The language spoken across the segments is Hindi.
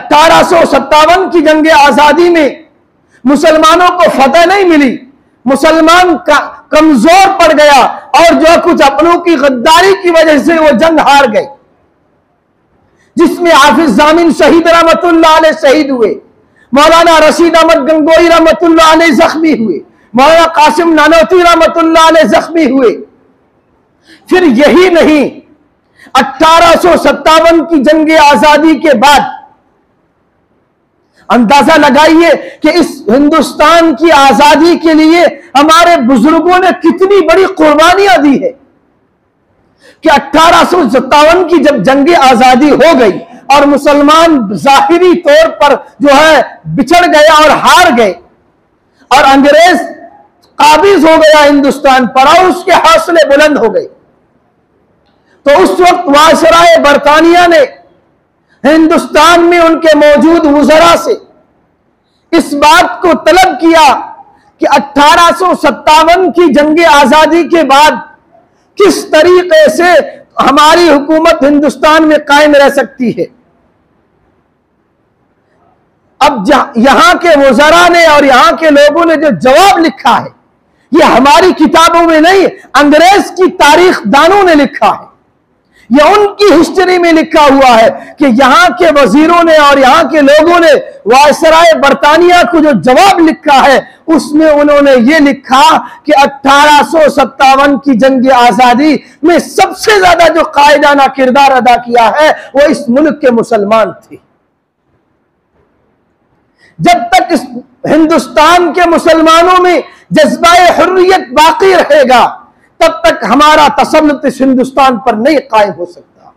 1857 की जंग आजादी में मुसलमानों को फतह नहीं मिली, मुसलमान कमजोर पड़ गया और जो कुछ अपनों की गद्दारी की वजह से वो जंग हार गए, जिसमें हाफिज जामिन शहीद रहमतुल्लाह अलैह शहीद हुए, मौलाना रशीद अहमद गंगोई रहमतुल्लाह अलैह जख्मी हुए, मौलाना कासिम नानोती रहमतुल्लाह अलैह जख्मी हुए। फिर यही नहीं, 1857 की जंग आजादी के बाद अंदाजा लगाइए कि इस हिंदुस्तान की आजादी के लिए हमारे बुजुर्गों ने कितनी बड़ी कुर्बानियां दी है कि 1857 की जब जंग आजादी हो गई और मुसलमान जाहिरी तौर पर जो है बिछड़ गए और हार गए और अंग्रेज काबिज हो गया हिंदुस्तान पर और उसके हौसले बुलंद हो गए, तो उस वक्त वायसराय बरतानिया ने हिंदुस्तान में उनके मौजूद वुज़रा से इस बात को तलब किया कि 1857 की जंग आजादी के बाद किस तरीके से हमारी हुकूमत हिंदुस्तान में कायम रह सकती है। अब यहां के वुज़रा ने और यहां के लोगों ने जो जवाब लिखा है, यह हमारी किताबों में नहीं, अंग्रेज की तारीख दानों ने लिखा है, यह उनकी हिस्ट्री में लिखा हुआ है कि यहां के वजीरों ने और यहां के लोगों ने वायसराय बरतानिया को जो जवाब लिखा है उसमें उन्होंने ये लिखा कि 1857 की जंग आजादी में सबसे ज्यादा जो कायदाना किरदार अदा किया है वो इस मुल्क के मुसलमान थे। जब तक इस हिंदुस्तान के मुसलमानों में जज्बाए हुर्रियत बाकी रहेगा तब तक हमारा तसल्लुत इस हिंदुस्तान पर नहीं कायम हो सकता।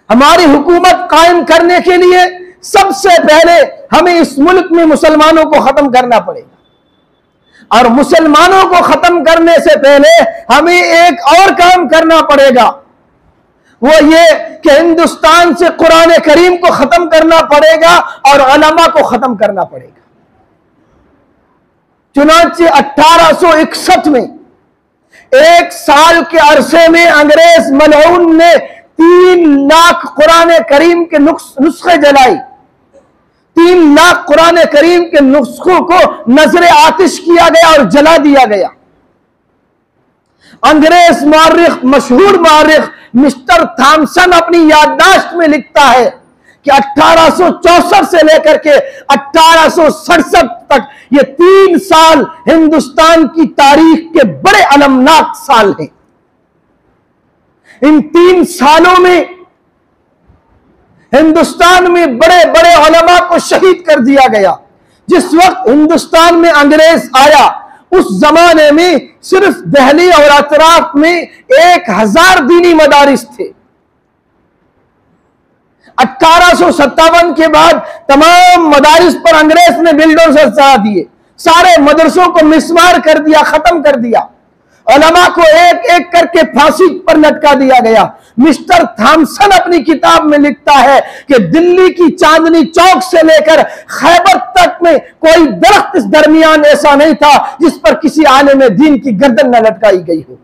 हमारी हुकूमत कायम करने के लिए सबसे पहले हमें इस मुल्क में मुसलमानों को खत्म करना पड़ेगा और मुसलमानों को खत्म करने से पहले हमें एक और काम करना पड़ेगा, वो ये कि हिंदुस्तान से कुरान करीम को खत्म करना पड़ेगा और उलमा को खत्म करना पड़ेगा। चुनांचे 1861 में एक साल के अरसे में अंग्रेज मलऊन ने 3 लाख कुरान करीम के नुस्खे जलाई, 3 लाख कुरान करीम के नुस्खों को नजर आतिश किया गया और जला दिया गया। अंग्रेज मौर्रिख, मशहूर मौर्रिख मिस्टर थॉमसन अपनी याददाश्त में लिखता है कि 1864 से लेकर के 1867 तक ये 3 साल हिंदुस्तान की तारीख के बड़े अलमनाक साल हैं। इन 3 सालों में हिंदुस्तान में बड़े बड़े उलमा को शहीद कर दिया गया। जिस वक्त हिंदुस्तान में अंग्रेज आया उस जमाने में सिर्फ दिल्ली और अतराफ में 1000 दीनी मदारिस थे। 1857 के बाद तमाम मदारिस पर अंग्रेज ने बिल्डोजर चला दिए, सारे मदरसों को मिसमार कर दिया, खत्म कर दिया, उलमा को एक एक करके फांसी पर लटका दिया गया। मिस्टर थॉमसन अपनी किताब में लिखता है कि दिल्ली की चांदनी चौक से लेकर खैबर तक में कोई दरख्त इस दरमियान ऐसा नहीं था जिस पर किसी आलिम दीन की गर्दन न लटकाई गई हो।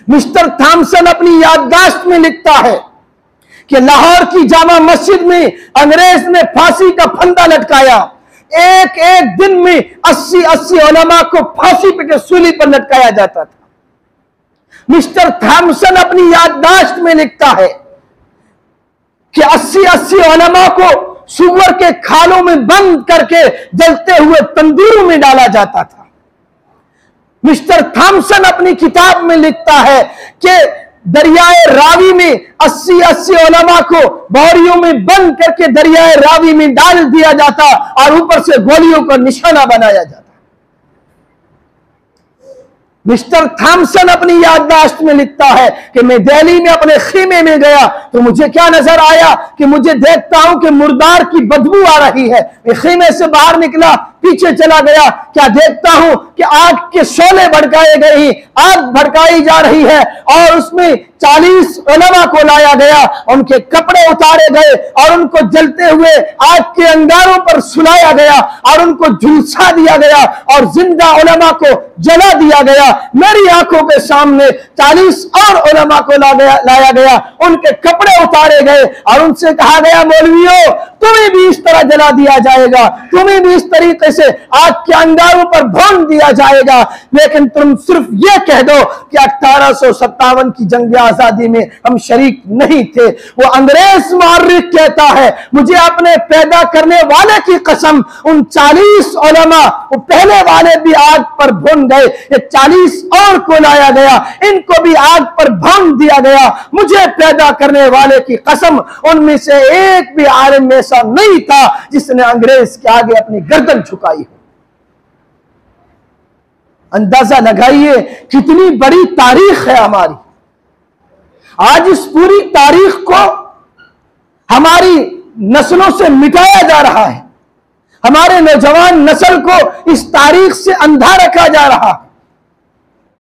मिस्टर थॉमसन अपनी याददाश्त में लिखता है कि लाहौर की जामा मस्जिद में अंग्रेज ने फांसी का फंदा लटकाया, एक एक दिन में 80 उलमा को फांसी पे सूली पर लटकाया जाता था। मिस्टर थॉमसन अपनी याददाश्त में लिखता है कि 80 उलमा को सुअर के खालों में बंद करके जलते हुए तंदूरों में डाला जाता था। मिस्टर थॉमसन अपनी किताब में लिखता है कि दरियाए रावी में 80 उलमा को बोरियों में बंद करके दरियाए रावी में डाल दिया जाता और ऊपर से गोलियों का निशाना बनाया जाता। मिस्टर थॉमसन अपनी याददाश्त में लिखता है कि मैं दिल्ली में अपने खीमे में गया तो मुझे क्या नजर आया कि मुझे देखता हूं कि मुर्दार की बदबू आ रही है। मैं खीमे से बाहर निकला, पीछे चला गया, क्या देखता हूं कि आग के शोले भड़काए गए, आग भड़काई जा रही है और उसमें 40 उलमा को लाया गया, उनके कपड़े उतारे गए और उनको जलते हुए आग के अंगारों पर सुलाया गया और उनको झुलसा दिया गया और जिंदा उलमा को जला दिया गया। मेरी आंखों के सामने 40 और उलमा को लाया गया, उनके कपड़े उतारे गए और उनसे कहा गया, मौलवियों तुम्हें भी इस तरह जला दिया जाएगा, तुम्हें भी इस तरीके से आग के अंगारों पर भून दिया जाएगा, लेकिन तुम सिर्फ ये कह दो कि 1857 की जंग आजादी में हम शरीक नहीं थे। वो अंग्रेज मुअर्रिख कहता है, मुझे अपने पैदा करने वाले की कसम, उन 40 उलमा, वो पहले वाले भी आग पर भून गए, ये 40 और को लाया गया, इनको भी आग पर भून दिया गया। मुझे पैदा करने वाले की कसम, उनमें से एक भी आलिम ऐसा नहीं था जिसने अंग्रेज के आगे अपनी गर्दन झुकाई हो। अंदाजा लगाइए कितनी बड़ी तारीख है हमारी। आज इस पूरी तारीख को हमारी नस्लों से मिटाया जा रहा है, हमारे नौजवान नस्ल को इस तारीख से अंधा रखा जा रहा है।